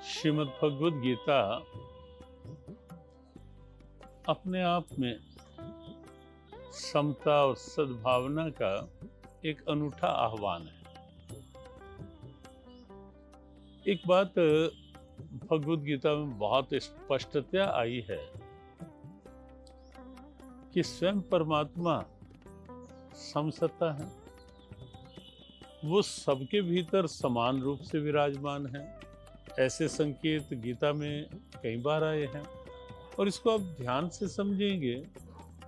श्रीमद् भगवद गीता अपने आप में समता और सद्भावना का एक अनूठा आह्वान है। एक बात भगवद गीता में बहुत स्पष्टता आई है कि स्वयं परमात्मा समसत्ता है, वो सबके भीतर समान रूप से विराजमान है। ऐसे संकेत गीता में कई बार आए हैं और इसको आप ध्यान से समझेंगे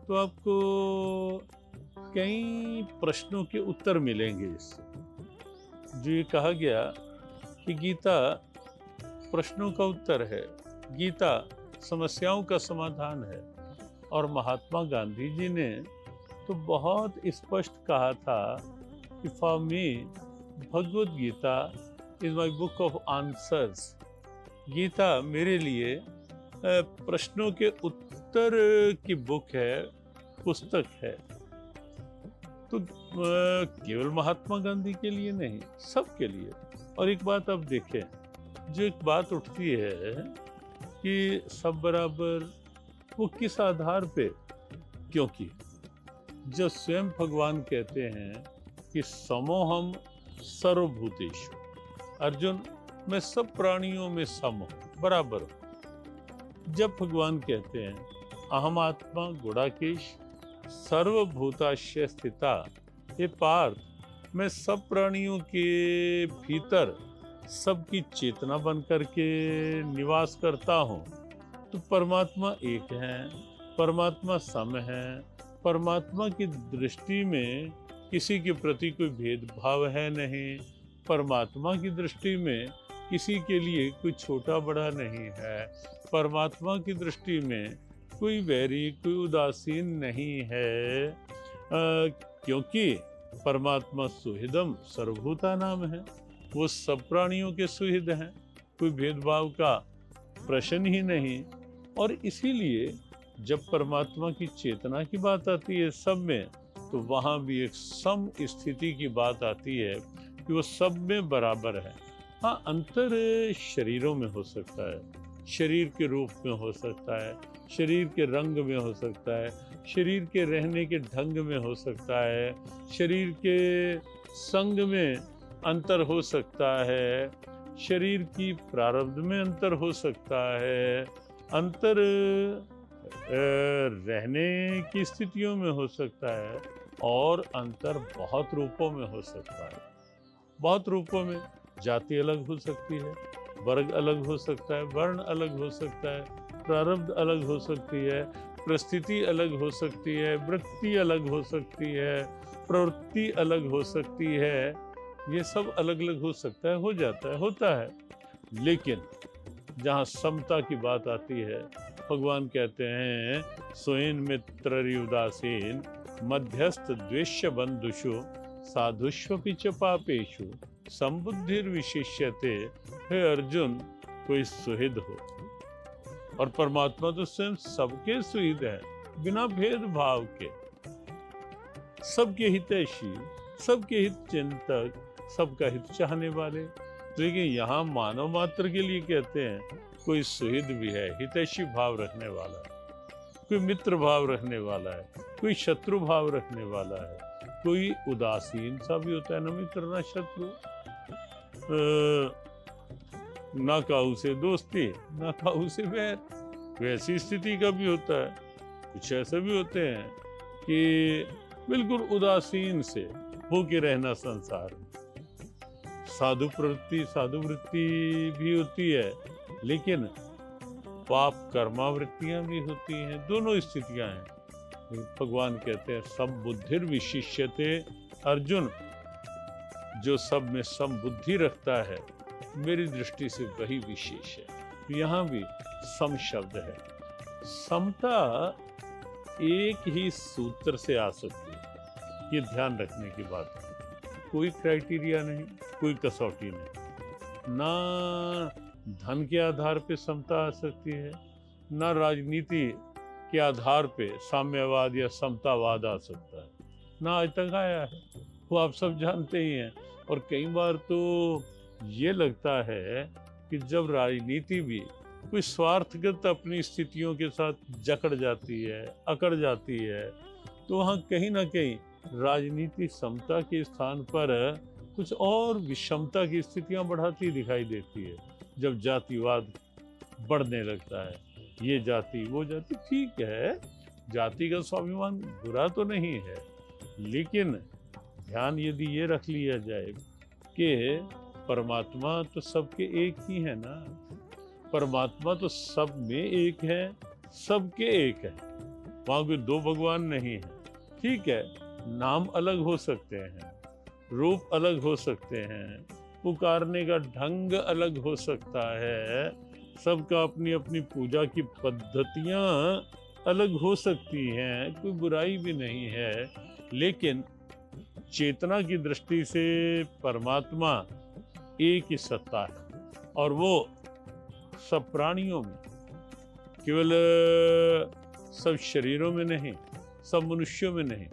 तो आपको कई प्रश्नों के उत्तर मिलेंगे। इससे जो ये कहा गया कि गीता प्रश्नों का उत्तर है, गीता समस्याओं का समाधान है, और महात्मा गांधी जी ने तो बहुत स्पष्ट कहा था कि for me Bhagavad Gita is my book of answers. Gita मेरे लिए प्रश्नों के उत्तर की बुक है, पुस्तक है। तो केवल महात्मा गांधी के लिए नहीं, सबके लिए। और एक बात आप देखें, जो एक बात उठती है कि सब बराबर, वो किस आधार पे? क्योंकि जो स्वयं भगवान कहते हैं कि समोहम सर्वभूतेषु, अर्जुन मैं सब प्राणियों में सम हूं, बराबर हूं। जब भगवान कहते हैं अहम आत्मा गुणाकेश सर्वभूताश्य स्थिता, हे पार्थ मैं सब प्राणियों के भीतर सबकी चेतना बन करके निवास करता हूं, तो परमात्मा एक है, परमात्मा सम है। परमात्मा की दृष्टि में किसी के प्रति कोई भेदभाव है नहीं, परमात्मा की दृष्टि में किसी के लिए कोई छोटा बड़ा नहीं है, परमात्मा की दृष्टि में कोई वैरी, कोई उदासीन नहीं है, क्योंकि परमात्मा सुहृदम सर्वभूता नाम है, वो सब प्राणियों के सुहृद हैं, कोई भेदभाव का प्रश्न ही नहीं। और इसीलिए जब परमात्मा की चेतना की बात आती है सब में, तो वहाँ भी एक सम स्थिति की बात आती है कि वो सब में बराबर है। हाँ, अंतर शरीरों में हो सकता है, शरीर के रूप में हो सकता है, शरीर के रंग में हो सकता है, शरीर के रहने के ढंग में हो सकता है, शरीर के संग में अंतर हो सकता है, शरीर की प्रारब्ध में अंतर हो सकता है, अंतर रहने की स्थितियों में हो सकता है, और अंतर बहुत रूपों में हो सकता है। बहुत रूपों में जाति अलग हो सकती है, वर्ग अलग हो सकता है, वर्ण अलग हो सकता है, प्रारब्ध अलग हो सकती है, परिस्थिति अलग हो सकती है, वृत्ति अलग हो सकती है, प्रवृत्ति अलग हो सकती है। ये सब अलग अलग हो सकता है, हो जाता है, होता है। लेकिन जहाँ समता की बात आती है, भगवान कहते हैं स्वयं मित्र उदासीन मध्यस्थ द्वेष्य बंधुषु साधुष्वपि च पापेषु संबुद्धिर्विशिष्यते। हे अर्जुन, कोई सुहृद हो, और परमात्मा तो स्वयं सबके सुहृद है, बिना भेदभाव के, सबके हितैषी, सबके हित चिंतक, सबका हित चाहने वाले। लेकिन यहाँ मानव मात्र के लिए कहते हैं कोई सुहृद भी है, हितैषी भाव रखने वाला है, कोई मित्र भाव रखने वाला है, कोई शत्रु भाव रखने वाला है, कोई उदासीन सा भी होता है, न मित्र न शत्रु, ना काहू से दोस्ती ना काहू से बैर, वैसी स्थिति का भी होता है। कुछ ऐसे भी होते हैं कि बिल्कुल उदासीन से होके रहना संसार में। साधु प्रवृत्ति, साधु वृत्ति भी होती है, लेकिन पाप कर्मावृत्तियां भी होती हैं, दोनों स्थितियां हैं। भगवान कहते हैं सब बुद्धिर विशिष्यते, अर्जुन जो सब में सम बुद्धि रखता है, मेरी दृष्टि से वही विशेष है। यहाँ भी सम शब्द है। समता एक ही सूत्र से आ सकती है, ये ध्यान रखने की बात है। कोई क्राइटेरिया नहीं, कोई कसौटी नहीं। ना धन के आधार पे समता आ सकती है, ना राजनीति के आधार पे साम्यवाद या समतावाद आ सकता है, ना आज तक आया है, वो आप सब जानते ही हैं। और कई बार तो ये लगता है कि कि जब राजनीति भी कोई स्वार्थगत अपनी स्थितियों के साथ जकड़ जाती है, अकड़ जाती है, तो वहाँ कहीं ना कहीं राजनीति समता के स्थान पर कुछ और विषमता की स्थितियां बढ़ाती दिखाई देती है। जब जातिवाद बढ़ने लगता है, ये जाति वो जाति, ठीक है, जाति का स्वाभिमान बुरा तो नहीं है, लेकिन ध्यान यदि ये रख लिया जाए कि परमात्मा तो सबके एक ही है ना, परमात्मा तो सब में एक है, सबके एक है, वहाँ कोई दो भगवान नहीं है। ठीक है, नाम अलग हो सकते हैं, रूप अलग हो सकते हैं, पुकारने का ढंग अलग हो सकता है, सबका अपनी अपनी पूजा की पद्धतियाँ अलग हो सकती हैं, कोई बुराई भी नहीं है, लेकिन चेतना की दृष्टि से परमात्मा एक ही सत्ता है और वो सब प्राणियों में, केवल सब शरीरों में नहीं, सब मनुष्यों में नहीं।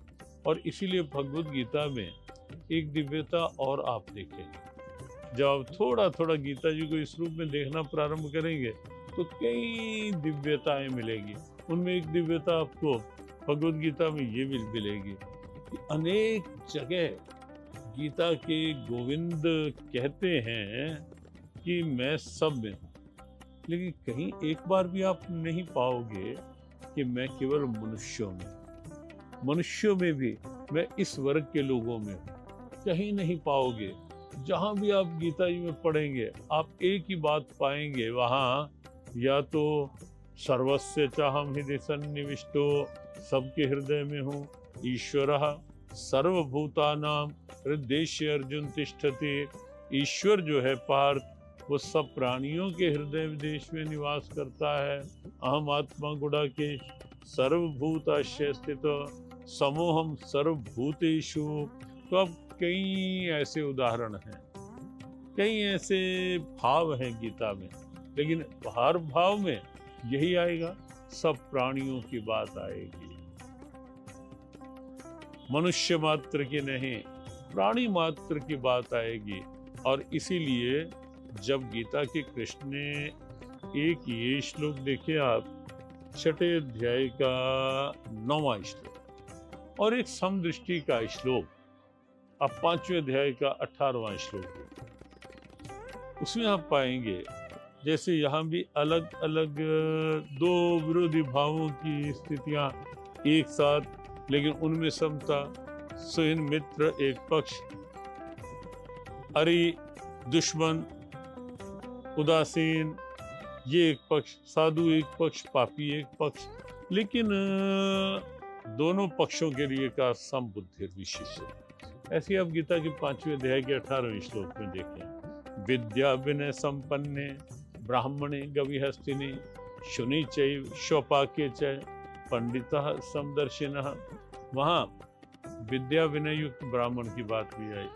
और इसीलिए भगवद गीता में एक दिव्यता और आप देखेंगे, जब आप थोड़ा थोड़ा गीता जी को इस रूप में देखना प्रारंभ करेंगे तो कई दिव्यताएं मिलेगी। उनमें एक दिव्यता आपको भगवद गीता में ये भी मिलेगी कि अनेक जगह गीता के गोविंद कहते हैं कि मैं सब में हूँ, लेकिन कहीं एक बार भी आप नहीं पाओगे कि मैं केवल मनुष्यों में, मनुष्यों में भी मैं इस वर्ग के लोगों में हूँ, कहीं नहीं पाओगे। जहाँ भी आप गीता जी में पढ़ेंगे आप एक ही बात पाएंगे, वहाँ या तो सर्वस्य चाहम हृदय सन्निविष्टो, सबके हृदय में हूँ, ईश्वरः सर्वभूतानां हृदयेषु अर्जुन तिष्ठति, ईश्वर जो है पार्थ वो सब प्राणियों के हृदय देश में निवास करता है। अहम आत्मा गुडाकेश सर्वभूताश्रय स्थितो समोहम सर्वभूतेषु। तो अब कई ऐसे उदाहरण हैं, कई ऐसे भाव हैं गीता में, लेकिन हर भाव में यही आएगा, सब प्राणियों की बात आएगी, मनुष्य मात्र की नहीं, प्राणी मात्र की बात आएगी। और इसीलिए जब गीता के कृष्ण ने एक ये श्लोक देखे आप, 6वें अध्याय का 9वां श्लोक, और एक समदृष्टि का श्लोक अब 5वें अध्याय का 18वां श्लोक, उसमें आप पाएंगे जैसे यहाँ भी अलग अलग दो विरोधी भावों की स्थितियां एक साथ, लेकिन उनमें समता, सुहिन मित्र एक पक्ष, अरि दुश्मन उदासीन ये एक पक्ष, साधु एक पक्ष, पापी एक पक्ष, लेकिन दोनों पक्षों के लिए का समबुद्धि विशिष्य। ऐसी आप गीता के 5वें अध्याय के 18वें श्लोक में देखें, विद्या विनय संपन्ने ब्राह्मणे गविहस्तिनि शुनि चैव शौपाके च पंडितः समदर्शिनः। वहाँ विद्या विनय युक्त ब्राह्मण की बात भी आई,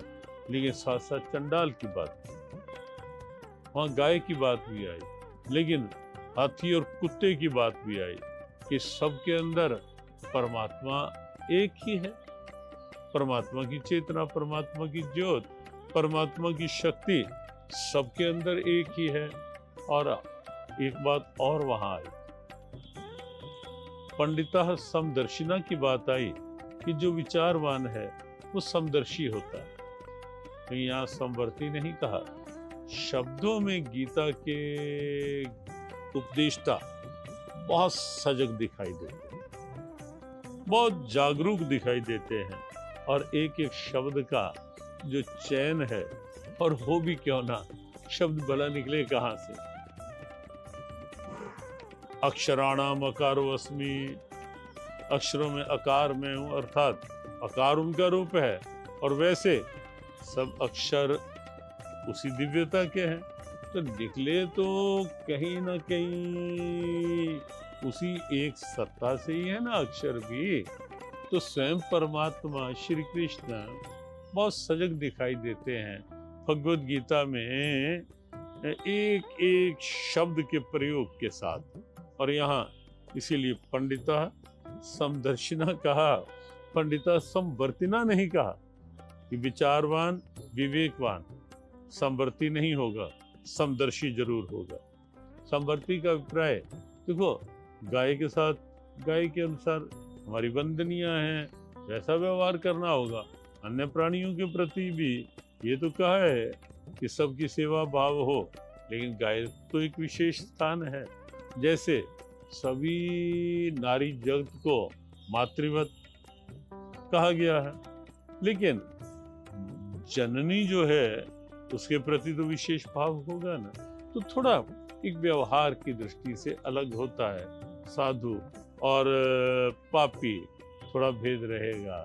लेकिन साथ साथ चंडाल की बात, वहाँ गाय की बात भी आई, लेकिन हाथी और कुत्ते की बात भी आई कि सबके अंदर परमात्मा एक ही है, परमात्मा की चेतना, परमात्मा की ज्योत, परमात्मा की शक्ति सबके अंदर एक ही है। और एक बात और वहां आई, पंडितः समदर्शिना की बात आई कि जो विचारवान है वो समदर्शी होता है। कहीं यहाँ समवर्ती नहीं कहा, शब्दों में गीता के उपदेष्टा बहुत सजग दिखाई देते हैं, बहुत जागरूक दिखाई देते हैं, और एक एक शब्द का जो चयन है, और हो भी क्यों ना, शब्द भला निकले कहाँ से। अक्षराणाम अकारो अस्मि, अक्षरों में अकार में हूँ, अर्थात अकार उनका रूप है, और वैसे सब अक्षर उसी दिव्यता के हैं, तो निकले तो कहीं ना कहीं उसी एक सत्ता से ही है ना अक्षर भी। तो स्वयं परमात्मा श्री कृष्ण बहुत सजग दिखाई देते हैं भगवद गीता में एक एक शब्द के प्रयोग के साथ। और यहाँ इसीलिए पंडिता समदर्शिना कहा, पंडिता समवर्तिना नहीं कहा कि विचारवान विवेकवान समवर्ती नहीं होगा, समदर्शी जरूर होगा। समवर्ती का अभिप्राय, देखो गाय के साथ गाय के अनुसार हमारी बंदनियां हैं, वैसा व्यवहार करना होगा। अन्य प्राणियों के प्रति भी ये तो कहा है कि सबकी सेवा भाव हो, लेकिन गाय तो एक विशेष स्थान है। जैसे सभी नारी जगत को मातृवत कहा गया है, लेकिन जननी जो है उसके प्रति तो विशेष भाव होगा ना। तो थोड़ा एक व्यवहार की दृष्टि से अलग होता है। साधु और पापी थोड़ा भेद रहेगा।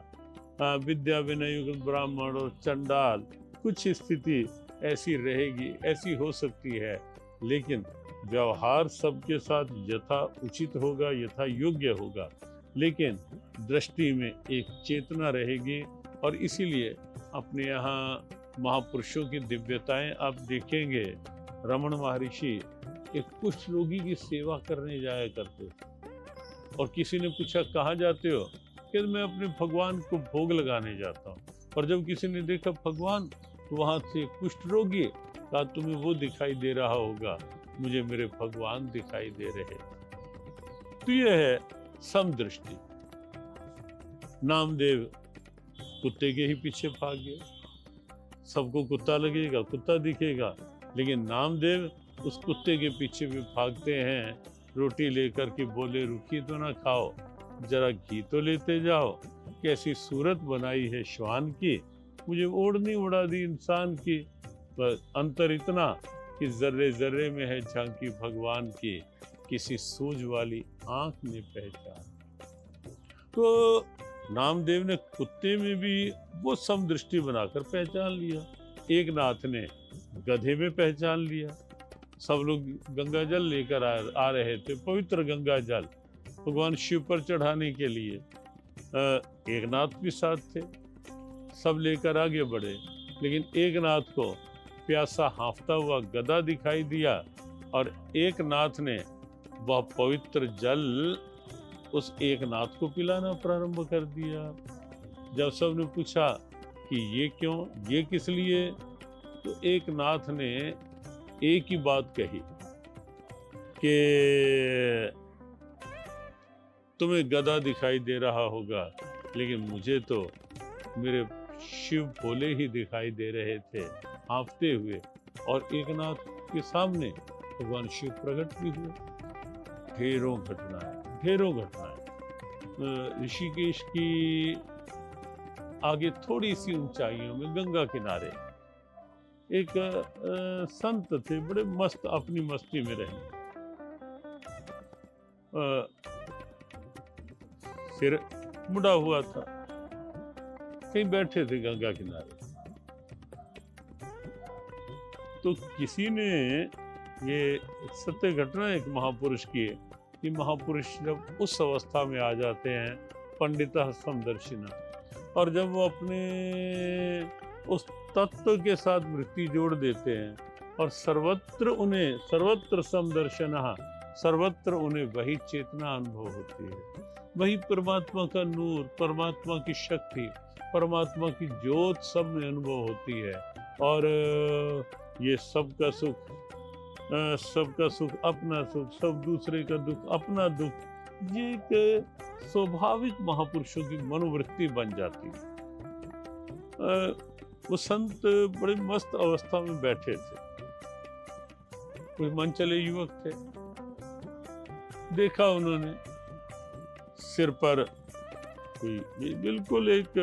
विद्या विनय युक्त ब्राह्मण और चंडाल, कुछ स्थिति ऐसी रहेगी, ऐसी हो सकती है, लेकिन व्यवहार सबके साथ यथा उचित होगा, यथा योग्य होगा, लेकिन दृष्टि में एक चेतना रहेगी। और इसीलिए अपने यहाँ महापुरुषों की दिव्यताएं आप देखेंगे। रमण महर्षि एक कुष्ठ रोगी की सेवा करने जाया करते थे, और किसी ने पूछा कहाँ जाते हो, कि मैं अपने भगवान को भोग लगाने जाता हूँ। और जब किसी ने देखा भगवान, तो वहां से कुष्ठ रोगी कहा तुम्हें वो दिखाई दे रहा होगा, मुझे मेरे भगवान दिखाई दे रहे। तो यह है समदृष्टि। नामदेव कुत्ते के ही पीछे भाग गए। सबको कुत्ता लगेगा, कुत्ता दिखेगा, लेकिन नामदेव उस कुत्ते के पीछे भी भागते हैं। रोटी लेकर के बोले रुकी तो ना खाओ, जरा घी तो लेते जाओ। कैसी सूरत बनाई है श्वान की, मुझे ओढ़नी उड़ा दी इंसान की। पर अंतर इतना कि जर्रे जर्रे में है झांकी भगवान की, किसी सूझ वाली आंख ने पहचान। तो नामदेव ने कुत्ते में भी वो समदृष्टि बनाकर पहचान लिया। एक नाथ ने गधे में पहचान लिया। सब लोग गंगा जल लेकर आ रहे थे, पवित्र गंगा जल भगवान शिव पर चढ़ाने के लिए। एक नाथ भी साथ थे, सब लेकर आगे बढ़े, लेकिन एक नाथ को प्यासा हाँफता हुआ गधा दिखाई दिया, और एक नाथ ने वह पवित्र जल उस एक नाथ को पिलाना प्रारंभ कर दिया। जब सबने पूछा कि ये क्यों, ये किस लिए, तो एक नाथ ने एक ही बात कही कि तुम्हें गधा दिखाई दे रहा होगा, लेकिन मुझे तो मेरे शिव भोले ही दिखाई दे रहे थे हाँफते हुए। और एक नाथ के सामने भगवान शिव प्रकट भी हुए। ढेरों घटनाएं। ऋषिकेश की आगे थोड़ी सी ऊंचाइयों में गंगा किनारे एक संत थे, बड़े मस्त, अपनी मस्ती में रहे। सिर मुड़ा हुआ था, कहीं बैठे थे गंगा किनारे। तो किसी ने, ये सत्य घटना एक महापुरुष की है कि महापुरुष जब उस अवस्था में आ जाते हैं पंडितः समदर्शिना, और जब वो अपने उस तत्व के साथ वृत्ति जोड़ देते हैं और सर्वत्र समदर्शनः, सर्वत्र उन्हें वही चेतना अनुभव होती है, वही परमात्मा का नूर, परमात्मा की शक्ति, परमात्मा की ज्योत सब में अनुभव होती है। और ये सबका सुख अपना सुख, सब दूसरे का दुख अपना दुख, ये एक स्वाभाविक महापुरुषों की मनोवृत्ति बन जाती है। वो संत बड़े मस्त अवस्था में बैठे थे। कोई मन चले युवक थे, देखा उन्होंने सिर पर कोई बिल्कुल एक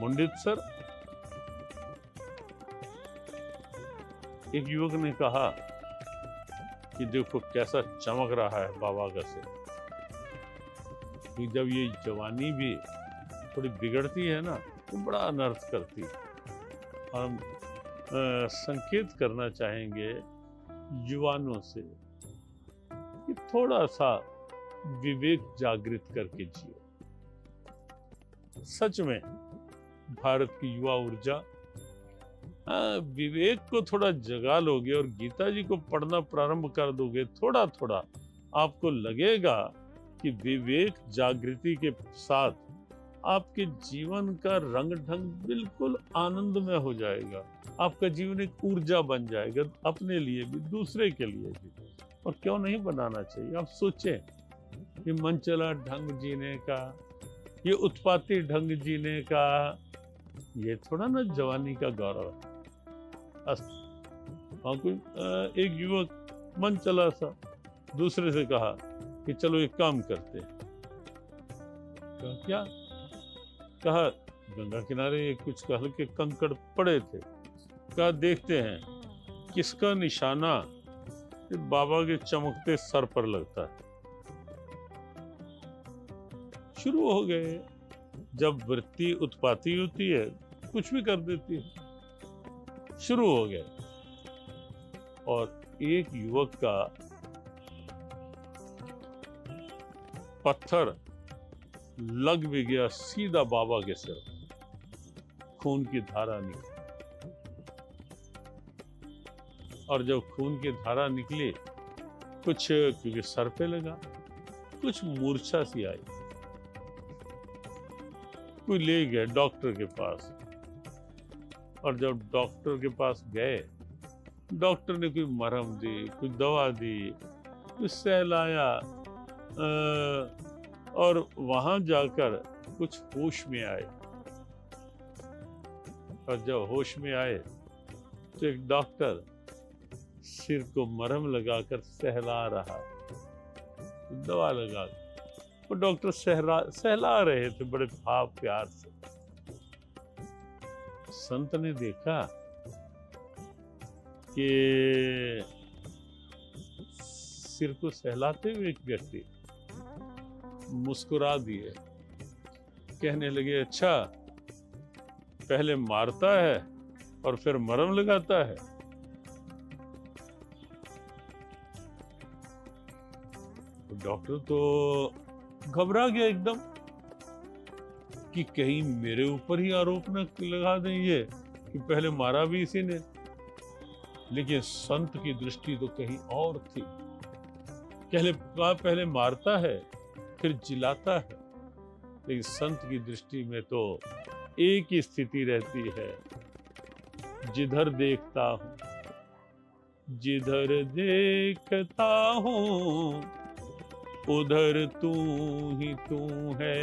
मुंडित सर। एक युवक ने कहा कि देखो कैसा चमक रहा है बाबा का सिर। कि जब ये जवानी भी थोड़ी बिगड़ती है ना, तो बड़ा अनर्थ करती है। और हम संकेत करना चाहेंगे युवानों से कि थोड़ा सा विवेक जागृत करके जियो। सच में भारत की युवा ऊर्जा, विवेक को थोड़ा जगा लोगे और गीता जी को पढ़ना प्रारंभ कर दोगे, थोड़ा थोड़ा आपको लगेगा कि विवेक जागृति के साथ आपके जीवन का रंग ढंग बिल्कुल आनंदमय हो जाएगा। आपका जीवन एक ऊर्जा बन जाएगा, अपने लिए भी दूसरे के लिए भी। और क्यों नहीं बनाना चाहिए? आप सोचें, ये मन चला ढंग जीने का, ये उत्पाती ढंग जीने का, ये थोड़ा ना जवानी का गौरव है। हाँ, कोई एक युवक मन चला सा दूसरे से कहा कि चलो एक काम करते हैं। क्या? कहा गंगा किनारे कुछ हल्के कंकड़ पड़े थे, कहा देखते हैं किसका निशाना बाबा के चमकते सर पर लगता है। शुरू हो गए। जब वृत्ति उत्पाती होती है कुछ भी कर देती है। शुरू हो गए और एक युवक का पत्थर लग भी गया सीधा बाबा के सिर। खून की धारा निकली और जब खून की धारा निकली, कुछ क्योंकि सर पे लगा, कुछ मूर्छा सी आई। कोई ले गए डॉक्टर के पास और जब डॉक्टर के पास गए, डॉक्टर ने कोई मरहम दी, कोई दवा दी, कुछ सहलाया और वहां जाकर कुछ होश में आए। और जब होश में आए तो एक डॉक्टर सिर को मरहम लगाकर सहला रहा, दवा लगा। वो डॉक्टर सहला रहे थे बड़े भाव प्यार से। संत ने देखा कि सिर को सहलाते हुए एक व्यक्ति मुस्कुरा दिए, कहने लगे अच्छा, पहले मारता है और फिर मरहम लगाता है। डॉक्टर तो घबरा गया एकदम कि कहीं मेरे ऊपर ही आरोप न लगा दें ये कि पहले मारा भी इसी ने। लेकिन संत की दृष्टि तो कहीं और थी। पहले मारता है फिर जिलाता है, लेकिन संत की दृष्टि में तो एक ही स्थिति रहती है, जिधर देखता हूं, जिधर देखता हूं उधर तू ही तू है,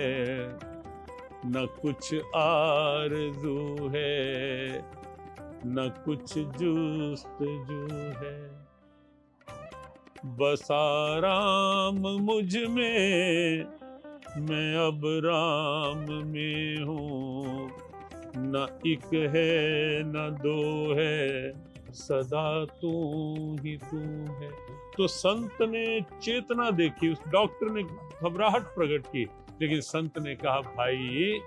न कुछ आरज़ू है न कुछ जुस्तजू है। बस आराम मुझ में, मैं अब राम में हूँ, न एक है न दो है, सदा तू ही तू है। तो संत ने चेतना देखी, उस डॉक्टर ने घबराहट प्रकट की, लेकिन संत ने कहा भाई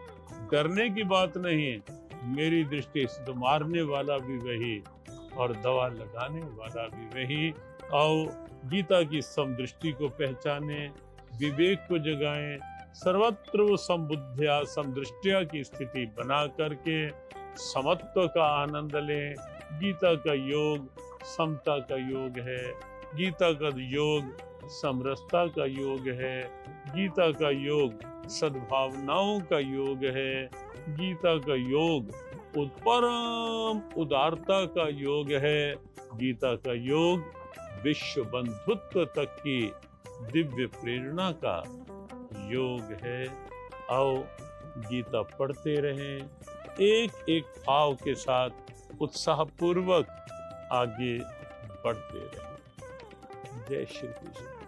डरने की बात नहीं, मेरी दृष्टि से तो मारने वाला भी वही और दवा लगाने वाला भी वही। आओ गीता की समदृष्टि को पहचाने, विवेक को जगाएं, सर्वत्र वो समबुद्धिया समदृष्टिया की स्थिति बना करके समत्व का आनंद लें। गीता का योग समता का योग है, गीता का योग समरसता का योग है, गीता का योग सद्भावनाओं का योग है, गीता का योग परम उदारता का योग है, गीता का योग विश्व बंधुत्व तक की दिव्य प्रेरणा का योग है। आओ गीता पढ़ते रहें, एक एक भाव के साथ उत्साहपूर्वक आगे बढ़ते रहें। जय श्री कृष्ण।